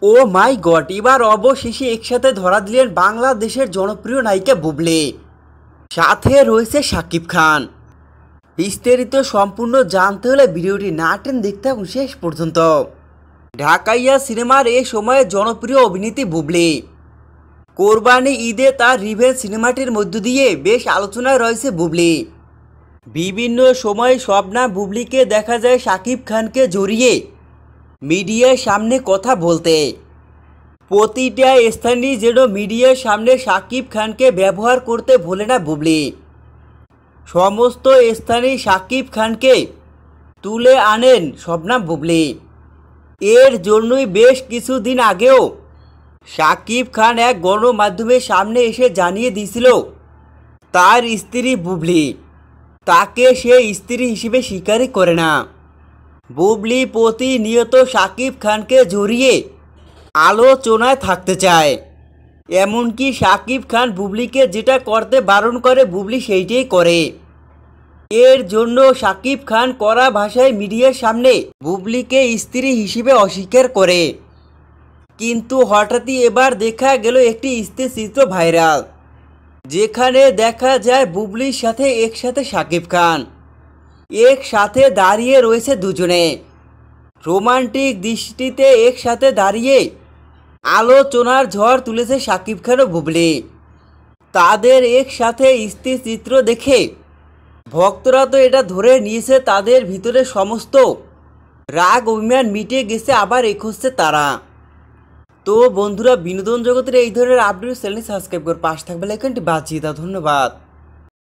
ও মাই god, এবার অবশেষে একসাথে ধরা দিলেন বাংলাদেশের জনপ্রিয় নায়িকা বুবলি, সাথে রয়েছে শাকিব খান। বিস্তারিত সম্পূর্ণ জানতে হলে ভিডিওটি না টেনে দেখতে থাকুন শেষ পর্যন্ত। ঢাকাইয়া সিনেমার এ সময়ে জনপ্রিয় অভিনেত্রী বুবলি কোরবানি ঈদে তার রিভেঞ্জ সিনেমাটির মধ্য দিয়ে বেশ আলোচনায় রয়েছে বুবলি। বিভিন্ন সময় শবনম বুবলিকে দেখা যায় শাকিব খানকে জড়িয়ে মিডিয়ার সামনে কথা বলতে। প্রতিটা স্থানই যেন মিডিয়ার সামনে শাকিব খানকে ব্যবহার করতে ভোলে না বুবলি। সমস্ত স্থানেই শাকিব খানকে তুলে আনেন শবনম বুবলি। এর জন্যই বেশ কিছুদিন আগেও শাকিব খান এক গণমাধ্যমের সামনে এসে জানিয়ে দিয়েছিল তার স্ত্রী বুবলি তাকে সে স্ত্রী হিসেবে স্বীকারই করে না। বুবলি প্রতিনিয়ত শাকিব খানকে জড়িয়ে আলোচনায় থাকতে চায়, এমনকি শাকিব খান বুবলিকে যেটা করতে বারণ করে বুবলি সেইটাই করে। এর জন্য শাকিব খান কড়া ভাষায় মিডিয়ার সামনে বুবলিকে স্ত্রী হিসেবে অস্বীকার করে। কিন্তু হঠাৎই এবার দেখা গেল একটি স্থিরচিত্র ভাইরাল, যেখানে দেখা যায় বুবলির সাথে একসাথে শাকিব খান একসাথে দাঁড়িয়ে রয়েছে দুজনে। রোমান্টিক দৃষ্টিতে একসাথে দাঁড়িয়ে আলোচনার ঝড় তুলেছে শাকিব খান ও বুবলি। তাদের একসাথে স্থিরচিত্র দেখে ভক্তরা তো এটা ধরে নিয়েছে তাদের ভিতরে সমস্ত রাগ অভিমান মিটে গেছে, আবার এগোচ্ছে তারা। তো বন্ধুরা, বিনোদন জগতের এই ধরনের আপডেট চ্যানেল সাবস্ক্রাইব করে পাশে থাকবে, লাইকনটি বাজিয়ে দাও। ধন্যবাদ।